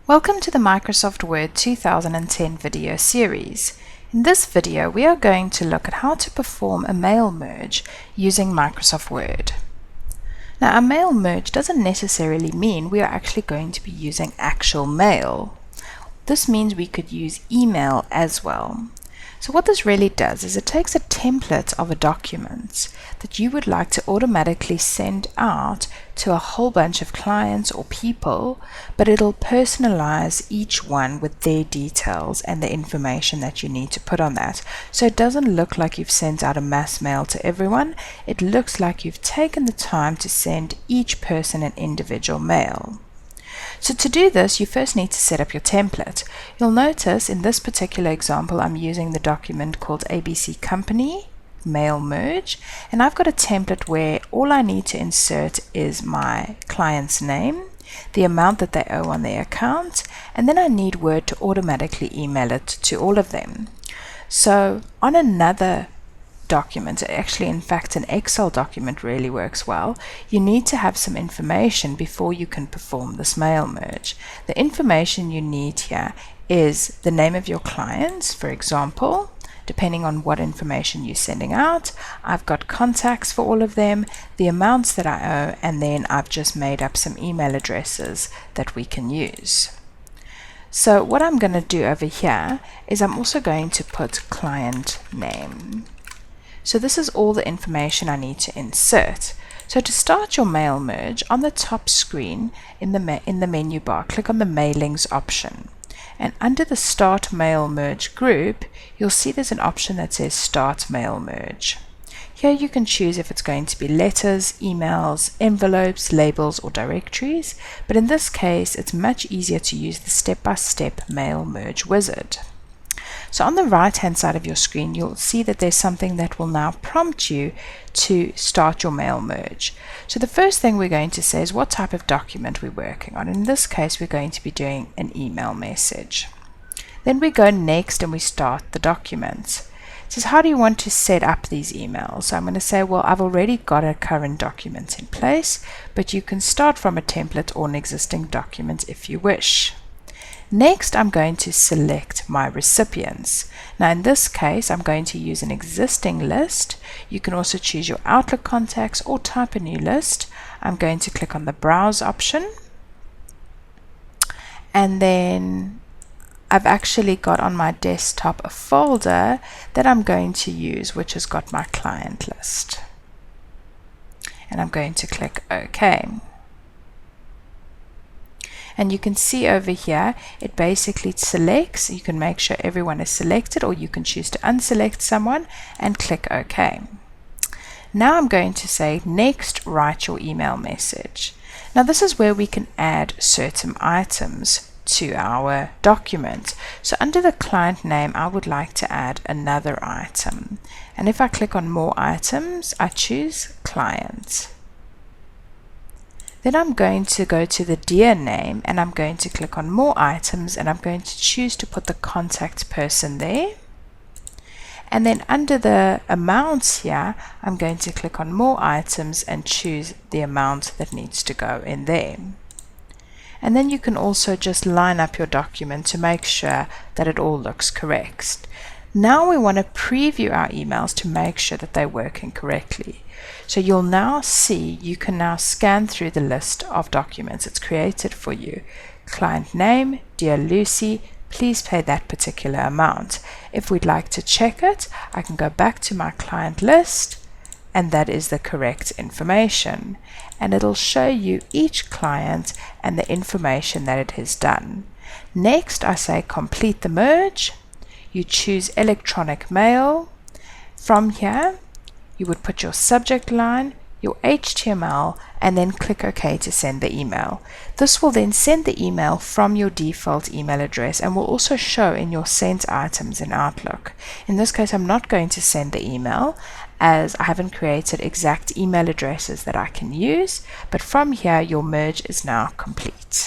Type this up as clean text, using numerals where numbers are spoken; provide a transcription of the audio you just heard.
Welcome to the Microsoft Word 2010 video series. In this video, we are going to look at how to perform a mail merge using Microsoft Word. Now, a mail merge doesn't necessarily mean we are actually going to be using actual mail. This means we could use email as well. So what this really does is it takes a template of a document that you would like to automatically send out to a whole bunch of clients or people, but it'll personalize each one with their details and the information that you need to put on that. So it doesn't look like you've sent out a mass mail to everyone. It looks like you've taken the time to send each person an individual mail. So to do this, you first need to set up your template. You'll notice in this particular example, I'm using the document called ABC Company Mail Merge, and I've got a template where all I need to insert is my client's name, the amount that they owe on their account, and then I need Word to automatically email it to all of them. So on another document, actually in fact an Excel document really works well, you need to have some information before you can perform this mail merge. The information you need here is the name of your clients, for example, depending on what information you're sending out. I've got contacts for all of them, the amounts that I owe, and then I've just made up some email addresses that we can use. So what I'm going to do over here is I'm also going to put client name. So this is all the information I need to insert. So to start your mail merge, on the top screen in the menu bar, click on the Mailings option. And under the Start Mail Merge group, you'll see there's an option that says Start Mail Merge. Here you can choose if it's going to be letters, emails, envelopes, labels, or directories. But in this case, it's much easier to use the step-by-step mail merge wizard. So on the right hand side of your screen, you'll see that there's something that will now prompt you to start your mail merge. So the first thing we're going to say is what type of document we're working on. In this case, we're going to be doing an email message. Then we go next and we start the document. It says, how do you want to set up these emails? So I'm going to say, well, I've already got a current document in place, but you can start from a template or an existing document if you wish. Next, I'm going to select my recipients. Now in this case, I'm going to use an existing list. You can also choose your Outlook contacts or type a new list. I'm going to click on the Browse option. And then I've actually got on my desktop a folder that I'm going to use, which has got my client list. And I'm going to click OK. And you can see over here, it basically selects. You can make sure everyone is selected, or you can choose to unselect someone and click OK. Now I'm going to say, next, write your email message. Now this is where we can add certain items to our document. So under the client name, I would like to add another item. And if I click on more items, I choose client. Then I'm going to go to the dear name and I'm going to click on more items and I'm going to choose to put the contact person there. And then under the amounts here, I'm going to click on more items and choose the amount that needs to go in there. And then you can also just line up your document to make sure that it all looks correct. Now we want to preview our emails to make sure that they're working correctly. So you'll now see, you can now scan through the list of documents it's created for you. Client name, Dear Lucy, please pay that particular amount. If we'd like to check it, I can go back to my client list, and that is the correct information. And it'll show you each client and the information that it has done. Next, I say complete the merge. You choose electronic mail. From here, you would put your subject line, your HTML, and then click OK to send the email. This will then send the email from your default email address and will also show in your sent items in Outlook. In this case, I'm not going to send the email as I haven't created exact email addresses that I can use, but from here, your merge is now complete.